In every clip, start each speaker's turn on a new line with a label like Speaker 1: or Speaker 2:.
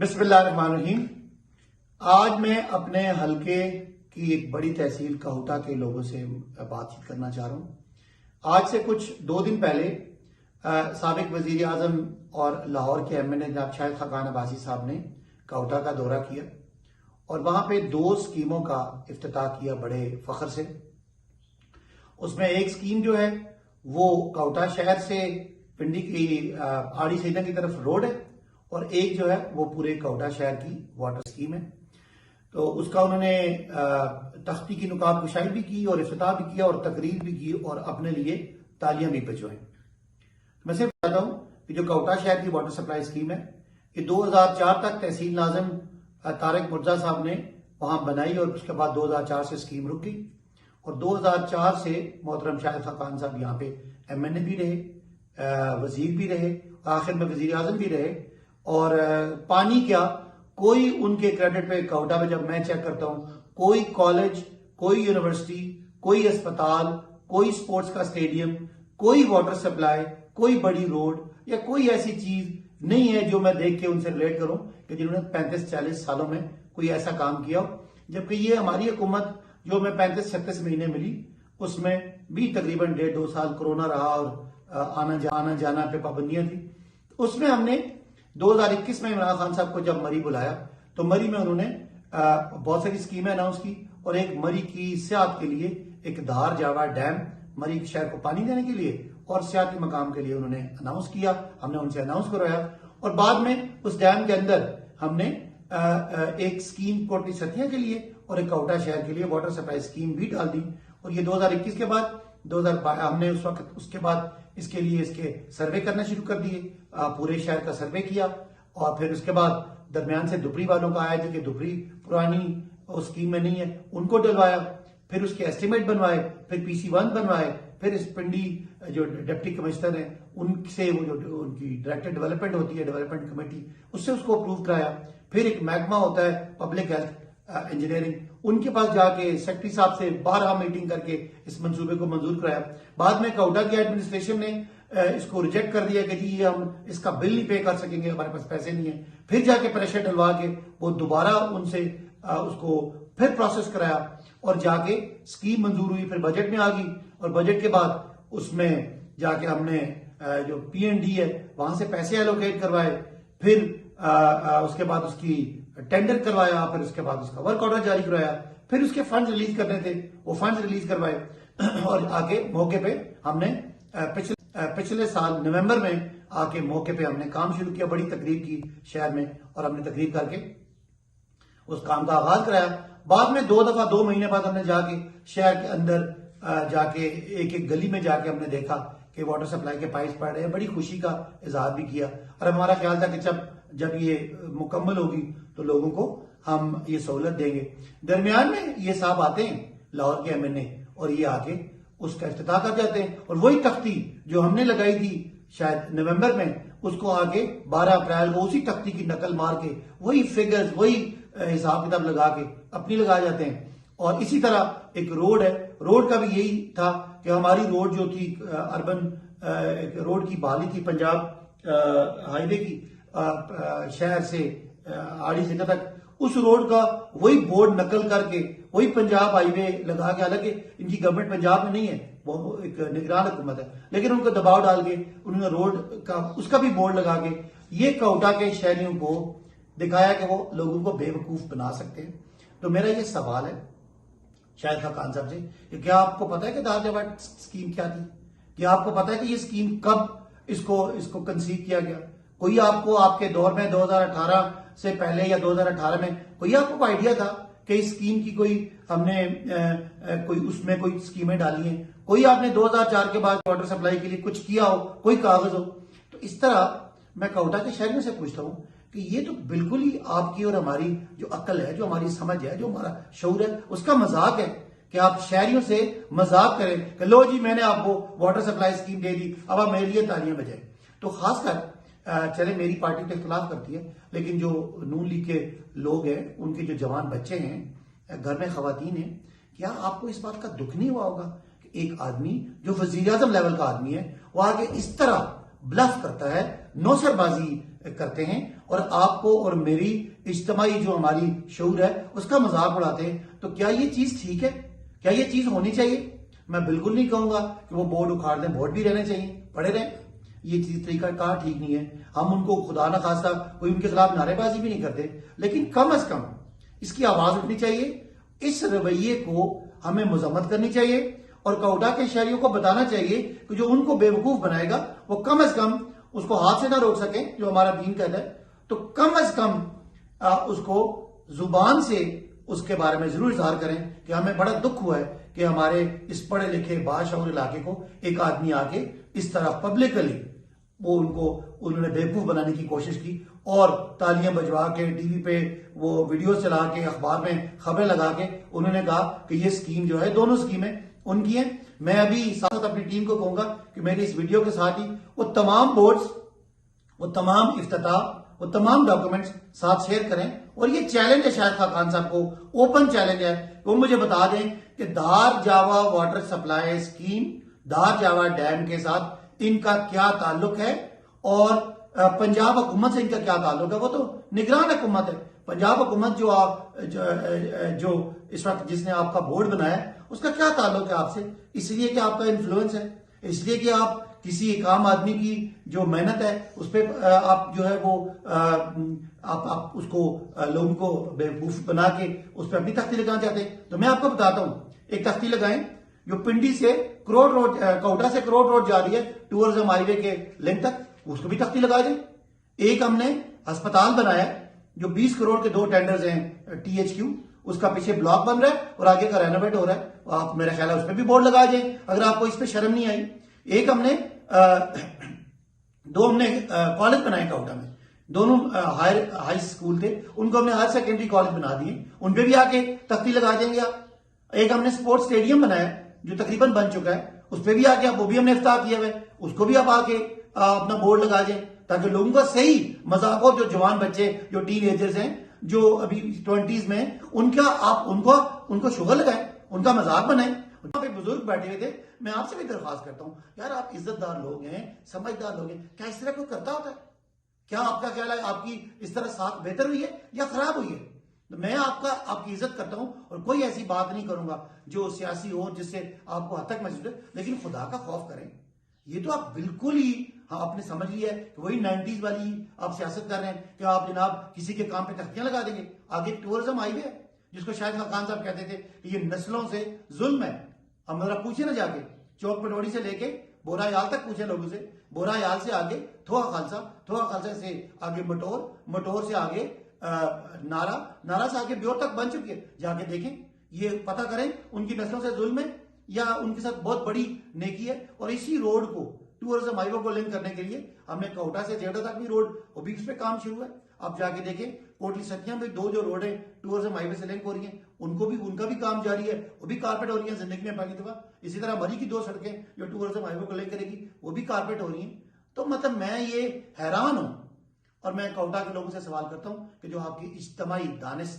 Speaker 1: बिस्मिल्लाहिर्रहमानिर्रहीम। आज मैं अपने हलके की एक बड़ी तहसील काहुटा के लोगों से बातचीत करना चाह रहा हूँ। आज से कुछ 2 दिन पहले साबिक वजीर आजम और लाहौर के एमएनए जनाब शाहिद खाकान अब्बासी साहब ने काहुटा का दौरा किया और वहां पे 2 स्कीमों का इफ्तिताह किया बड़े फख्र से। उसमें एक स्कीम जो है वो काहुटा शहर से पिंडी की आड़ी सैदा की तरफ रोड है और एक जो है वो पूरे काहुटा शहर की वाटर स्कीम है। तो उसका उन्होंने तख्ती की नुकाब कुशाई भी की और इफ्तिताह भी किया और तकरीर भी की और अपने लिए तालियां भी बजवाई। मैं सिर्फ बताता हूं कि जो काहुटा शहर की वाटर सप्लाई स्कीम है ये 2004 तक तहसील नाज़िम तारिक मुर्जा साहब ने वहां बनाई और उसके बाद 2004 से स्कीम रुक गई और 2004 से मोहतरम शाहिद खाकान साहब यहाँ पे एमएनए भी रहे, वजीर भी रहे, आखिर में वजीर आजम भी रहे। और पानी क्या, कोई उनके क्रेडिट पे काहुटा में जब मैं चेक करता हूं कोई कॉलेज, कोई यूनिवर्सिटी, कोई अस्पताल, कोई स्पोर्ट्स का स्टेडियम, कोई वाटर सप्लाई, कोई बड़ी रोड या कोई ऐसी चीज नहीं है जो मैं देख के उनसे रिलेट करूं कि जिन्होंने 35-40 सालों में कोई ऐसा काम किया हो। जबकि ये हमारी हुकूमत जो हमें 35-36 महीने मिली उसमें भी तकरीबन 1.5-2 साल कोरोना रहा और आना जाना पे पाबंदियां थी। उसमें हमने 2021 में इमरान खान साहब को जब मरी बुलाया तो मरी में उन्होंने बहुत सारी स्कीमें अनाउंस की और एक मरी की सियाहत के लिए एक धार जावा डैम मरी शहर को पानी देने के लिए और सियाहती मकाम के लिए उन्होंने अनाउंस किया। हमने उनसे अनाउंस करवाया और बाद में उस डैम के अंदर हमने एक स्कीम कोटली सतिया के लिए और एक काहुटा शहर के लिए वाटर सप्लाई स्कीम भी डाल दी। और ये 2021 के बाद 2022 हमने उस वक्त उसके बाद इसके लिए इसके सर्वे करना शुरू कर दिए, पूरे शहर का सर्वे किया और फिर उसके बाद दरमियान से दुबरी वालों का आया जो कि दुबरी पुरानी उस स्कीम में नहीं है उनको डलवाया, फिर उसके एस्टिमेट बनवाए, फिर PC1 बनवाए, फिर इस पिंडी जो डिप्टी कमिश्नर है उनसे वो जो उनकी डायरेक्टर डेवलपमेंट होती है डेवलपमेंट कमेटी उससे उसको अप्रूव कराया। फिर एक महकमा होता है पब्लिक हेल्थ इंजीनियरिंग, उनके पास जाके सेक्रेटरी साहब से 12 मीटिंग करके इस मंसूबे को मंजूर कराया। बाद में काहुटा की एडमिनिस्ट्रेशन ने इसको रिजेक्ट कर दिया कि जी ये हम इसका बिल नहीं पे कर सकेंगे, हमारे पास पैसे नहीं है। फिर जाके प्रेशर डलवा के वो दोबारा उनसे उसको फिर प्रोसेस कराया और जाके स्कीम मंजूर हुई, फिर बजट में आ गई और बजट के बाद उसमें जाके हमने जो PND है वहां से पैसे एलोकेट करवाए, फिर उसके बाद उसकी टेंडर करवाया, फिर उसके बाद उसका वर्क ऑर्डर जारी करवाया, फिर उसके फंड रिलीज करने थे वो फंड रिलीज करवाए और आगे मौके पे हमने पिछले साल नवंबर में आके मौके पे हमने काम शुरू किया, बड़ी तकरीर की शहर में और हमने तकरीर करके उस काम का आगाज कराया। बाद में 2 दफा 2 महीने बाद हमने जाके शहर के अंदर जाके एक गली में जाके हमने देखा कि वाटर सप्लाई के पाइप पड़ रहे हैं, बड़ी खुशी का इजहार भी किया और हमारा ख्याल था कि जब ये मुकम्मल होगी तो लोगों को हम ये सहूलत देंगे। दरमियान में ये साहब आते हैं लाहौर के एमएनए और ये आके उसका इफ्तिताह कर जाते हैं और वही तख्ती जो हमने लगाई थी शायद नवंबर में उसको आगे 12 अप्रैल को उसी तख्ती की नकल मार के वही फिगर्स वही हिसाब किताब लगा के अपनी लगा जाते हैं। और इसी तरह एक रोड है, रोड का भी यही था कि हमारी रोड जो थी अर्बन रोड की बहाली थी पंजाब हाईवे की शहर से आड़ी सिद्धा तक, उस रोड का वही बोर्ड नकल करके वही पंजाब हाईवे लगा के, हालांकि इनकी गवर्नमेंट पंजाब में नहीं है, वो एक निगरान हुकूमत है, लेकिन उनको दबाव डाल के उन्होंने रोड का उसका भी बोर्ड लगा के ये काहुटा के शहरियों को दिखाया कि वो लोगों को बेवकूफ बना सकते हैं। तो मेरा ये सवाल है शाहिद खाकान साहब से कि क्या आपको पता है कि धार जावा स्कीम क्या थी? क्या आपको पता है कि ये स्कीम कब इसको कंसीव किया गया? कोई आपको आपके दौर में 2018 से पहले या 2018 में कोई आपको आइडिया था कि इस स्कीम की कोई हमने कोई उसमें कोई स्कीमें डाली हैं? कोई आपने 2004 के बाद वाटर सप्लाई के लिए कुछ किया हो, कोई कागज हो? तो इस तरह मैं काहुटा के शहरियों से पूछता हूं कि ये तो बिल्कुल ही आपकी और हमारी जो अक्ल है, जो हमारी समझ है, जो हमारा शऊर है, उसका मजाक है कि आप शहरियों से मजाक करें कि लो जी मैंने आपको वाटर सप्लाई स्कीम दे दी, अब आप मेरे लिए तालियां बजाएं। तो खासकर चले मेरी पार्टी तो इख्तलाफ करती है, लेकिन जो नून लीग के लोग हैं, उनके जो जवान बच्चे हैं, घर में खवातीन हैं, क्या आपको इस बात का दुख नहीं हुआ होगा कि एक आदमी जो वजीर आजम लेवल का आदमी है वो आगे इस तरह ब्लफ करता है, नौसरबाजी करते हैं और आपको और मेरी इज्तिमाई जो हमारी शऊर है उसका मजाक उड़ाते हैं, तो क्या ये चीज ठीक है? क्या ये चीज होनी चाहिए? मैं बिल्कुल नहीं कहूंगा कि वो बोर्ड उखाड़ दें, बोर्ड भी रहने चाहिए, पड़े रहें। ये चीज तरीका कार ठीक नहीं है। हम उनको खुदा ना खासा कोई उनके खिलाफ नारेबाजी भी नहीं करते, लेकिन कम अज कम इसकी आवाज उठनी चाहिए। इस रवैये को हमें मजम्मत करनी चाहिए और कोटा के शहरियों को बताना चाहिए कि जो उनको बेवकूफ बनाएगा वो कम अज कम उसको हाथ से ना रोक सके, जो हमारा दीन कहता है, तो कम अज कम उसको जुबान से उसके बारे में जरूर इजहार करें कि हमें बड़ा दुख हुआ है कि हमारे इस पढ़े लिखे बादशाह इलाके को एक आदमी आके इस तरह पब्लिकली वो उन्होंने बेवकूफ बनाने की कोशिश की और तालियां बजवा के टीवी पे वो वीडियो चला के अखबार में खबरें लगा के उन्होंने कहा कि ये स्कीम जो है, दोनों स्कीमें उनकी हैं। मैं अभी साथ अपनी टीम को कहूंगा कि मेरी इस वीडियो के साथ ही वो तमाम बोर्ड्स, वो तमाम इफ्तिताह, वो तमाम डॉक्यूमेंट्स साथ शेयर करें। और ये चैलेंज है शाहिद खान साहब को, ओपन चैलेंज है, वो मुझे बता दें कि धार जावा वाटर सप्लाई स्कीम, धार जावा डैम के साथ इनका क्या ताल्लुक है और पंजाब हुकूमत से इनका क्या ताल्लुक है। वो तो निगरान हुकूमत है। पंजाब हुकूमत जो इस वक्त जिसने आपका बोर्ड बनाया उसका क्या ताल्लुक है आपसे? इसलिए कि आपका इन्फ्लुएंस है, इसलिए कि आप किसी एक आम आदमी की जो मेहनत है उस पर आप जो है वो आप उसको लोगों को बेवकूफ बना के उस पर अपनी तख्ती लगाना चाहते हैं। तो मैं आपको बताता हूं, एक तख्ती लगाएं जो पिंडी से करोड़ रोड, कोटा से करोड़ रोड जा रही है टूरिज्म हाईवे के लिंक तक, उसको भी तख्ती लगा दें। एक हमने अस्पताल बनाया जो 20 करोड़ के 2 टेंडर्स हैं THQ, उसका पीछे ब्लॉक बन रहा है और आगे का रेनोवेट हो रहा है। आप मेरा ख्याल है उस पर भी बोर्ड लगा दें अगर आपको इस पर शर्म नहीं आई। एक हमने 2 हमने कॉलेज बनाए कोटा में, दोनों हाई स्कूल थे, उनको हमने हायर सेकेंडरी कॉलेज बना दिए, उन पे भी आके तख्ती लगा देंगे आप। एक हमने स्पोर्ट्स स्टेडियम बनाया जो तकरीबन बन चुका है, उस पर भी आके वो भी हमने इफ्ताह किया हुआ, उसको भी आप आके अपना बोर्ड लगा दें ताकि लोगों का सही मजाक हो। जो जवान बच्चे, जो टीनेजर्स हैं, जो अभी 20s में, उनको शुगर लगाएं, उनका मजाक बनाएं। वहां पे बुजुर्ग बैठे हुए थे। मैं आपसे भी दरख्वास्त करता हूं यार, आप इज्जतदार लोग हैं, समझदार लोग हैं, क्या इस तरह कोई करता होता है? क्या आपका ख्याल है आपकी इस तरह साथ बेहतर हुई है या खराब हुई है? तो मैं आपकी इज्जत करता हूं और कोई ऐसी बात नहीं करूंगा जो सियासी हो जिससे आपको हद तक महसूस है, लेकिन खुदा का खौफ करें। ये तो आप बिल्कुल ही आपने समझ लिया है कि वही 90s वाली आप सियासत कर रहे हैं कि आप जनाब किसी के काम पे तख्तियां लगा देंगे। आगे टूरिज्म हाईवे है जिसको शाहिद खान साहब कहते थे कि ये नस्लों से जुल्म है। हम जरा पूछे ना जाके चौक पटोड़ी से लेके बोरा याल तक पूछे लोगों से, बोरा याल से आगे थोआ खालसा, थोआ खालसा से आगे मटोर, मटोर से आगे नारा, नारा से आगे ब्योर तक बन चुकी है। जाके देखें, ये पता करें उनकी नस्लों से जुल्म है या उनके साथ बहुत बड़ी नेकी है। और इसी रोड को, टूरिज्म हाईवे को लिंक करने के लिए हमने कोटा से जेड़ा तक भी रोड, वो भी उस पर काम शुरू है। आप जाके देखें कोटली सतिया में 2 जो रोड है टूरिज्म हाईवे से लिंक हो रही हैं, उनका भी काम जारी है, वो भी कारपेट हो रही है जिंदगी में पहली दफा। इसी तरह मरी की 2 सड़कें जो टूरिज्म हाईवे को लिंक करेगी वो भी कारपेट हो रही हैं। तो मतलब मैं ये हैरान हूं और मैं कोटा के लोगों से सवाल करता हूं कि जो आपकी इज्तिमाई दानिश,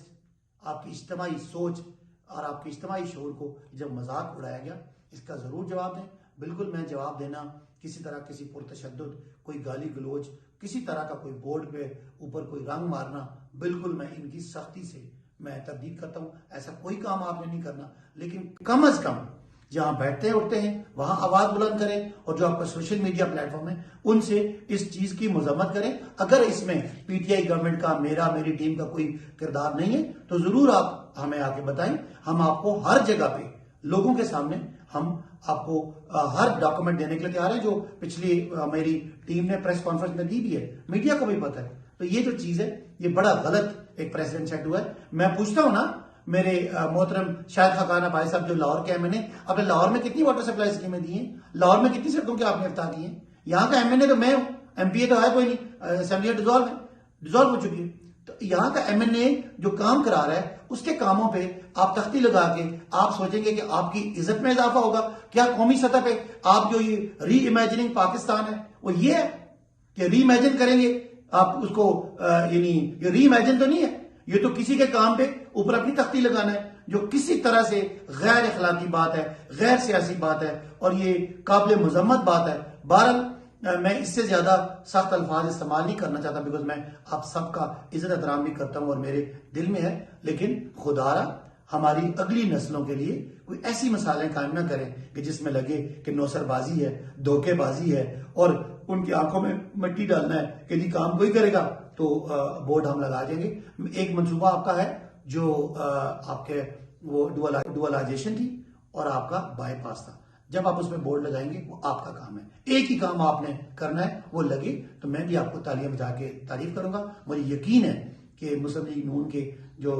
Speaker 1: आपकी इज्तिमाई सोच और आपकी इज्तिमाई शऊर को जब मजाक उड़ाया गया, इसका जरूर जवाब दें। बिल्कुल मैं जवाब देना किसी तरह किसी पुरतशद्दुद, कोई गाली गलोच, किसी तरह का कोई बोर्ड पे ऊपर कोई रंग मारना, बिल्कुल मैं इनकी सख्ती से मैं तरदीद करता हूं। ऐसा कोई काम आपने नहीं करना, लेकिन कम अज कम जहां बैठते उठते हैं वहां आवाज बुलंद करें और जो आपका सोशल मीडिया प्लेटफॉर्म है उनसे इस चीज की मजम्मत करें। अगर इसमें पीटीआई गवर्नमेंट का, मेरी टीम का कोई किरदार नहीं है तो जरूर आप हमें आके बताएं। हम आपको हर जगह पे लोगों के सामने हम आपको हर डॉक्यूमेंट देने के लिए तैयार है, जो पिछली मेरी टीम ने प्रेस कॉन्फ्रेंस में दी भी है, मीडिया को भी पता है। तो ये जो चीज है ये बड़ा गलत एक प्रेसिडेंट सेट हुआ है। मैं पूछता हूं ना मेरे मोहतरम शाहिद खान भाई साहब जो लाहौर के एमएनए, अपने लाहौर में कितनी वाटर सप्लाई स्कीमें दी हैं, लाहौर में कितनी सड़कों की आपने इफ्ताह की है? यहाँ का एमएनए तो मैं हूं, एमपीए तो है कोई नहीं, असेंबली डिजोल्व हो चुकी है। तो यहाँ का एमएनए जो काम करा रहा है उसके कामों पे आप तख्ती लगा के आप सोचेंगे कि आपकी इज्जत में इजाफा होगा? क्या कौमी सतह पे आप जो ये री इमेजिनिंग पाकिस्तान है वो ये है कि री इमेजिन करेंगे आप उसको? यानी ये री इमेजिन तो नहीं है, ये तो किसी के काम पे ऊपर अपनी तख्ती लगाना है, जो किसी तरह से गैर अखलाकी बात है, गैर सियासी बात है और ये काबिल मजम्मत बात है। बहरहाल मैं इससे ज्यादा सख्त अल्फाज इस्तेमाल नहीं करना चाहता, बिकॉज मैं आप सबका इज्जत एहतराम भी करता हूं और मेरे दिल में है। लेकिन खुदारा हमारी अगली नस्लों के लिए कोई ऐसी मिसालें कायम ना करें कि जिसमें लगे कि नौसरबाजी है, धोखेबाजी है और उनकी आंखों में मिट्टी डालना है कि जी काम कोई करेगा तो बोर्ड हम लगा देंगे। एक मंसूबा आपका है जो आपके वो डुअलाइजेशन थी और आपका बाईपास था। जब आप उसमें बोर्ड लगाएंगे वो आपका काम है, एक ही काम आपने करना है, वो लगे तो मैं भी आपको तालियां बजा के तारीफ करूंगा। मुझे यकीन है कि मुस्लिम लीग नून के जो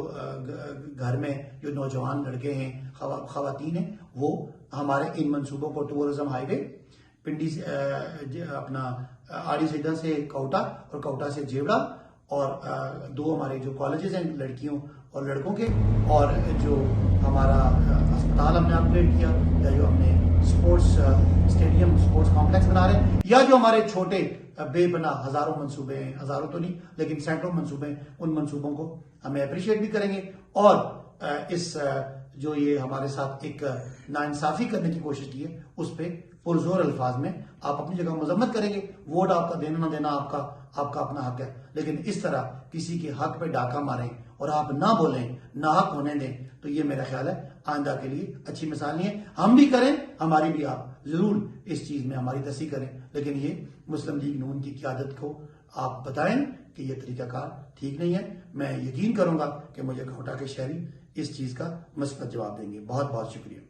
Speaker 1: घर में जो नौजवान लड़के हैं, खवातीन हैं, वो हमारे इन मंसूबों को टूरिज्म हाईवे पिंडी से अपना आड़ी सीधा से कोटा और कोटा से जेवड़ा और दो हमारे जो कॉलेजेस हैं लड़कियों और लड़कों के, और जो हमारा अस्पताल हमने अपग्रेड किया, या जो हमने स्पोर्ट्स स्टेडियम स्पोर्ट्स कॉम्प्लेक्स बना रहे हैं, या जो हमारे छोटे बेपना हजारों मंसूबे हैं, हजारों तो नहीं लेकिन सैकड़ों मंसूबे हैं, उन मंसूबों को हमें अप्रिशिएट भी करेंगे। और इस जो ये हमारे साथ एक नाइंसाफी करने की कोशिश की है उस पर पुरजोर अल्फाज में आप अपनी जगह मजम्मत करेंगे। वोट आपका देना ना देना आपका अपना हक है, लेकिन इस तरह किसी के हक पे डाका मारें और आप ना बोलें, ना हक होने दें, तो ये मेरा ख्याल है आइंदा के लिए अच्छी मिसाल नहीं है। हम भी करें, हमारी भी आप जरूर इस चीज में हमारी तस्दी करें, लेकिन ये मुस्लिम लीग नून की क़यादत को आप बताएं कि ये तरीकाकार ठीक नहीं है। मैं यकीन करूंगा कि मुझे कोटा के शहरी इस चीज का मुस्बत जवाब देंगे। बहुत बहुत शुक्रिया।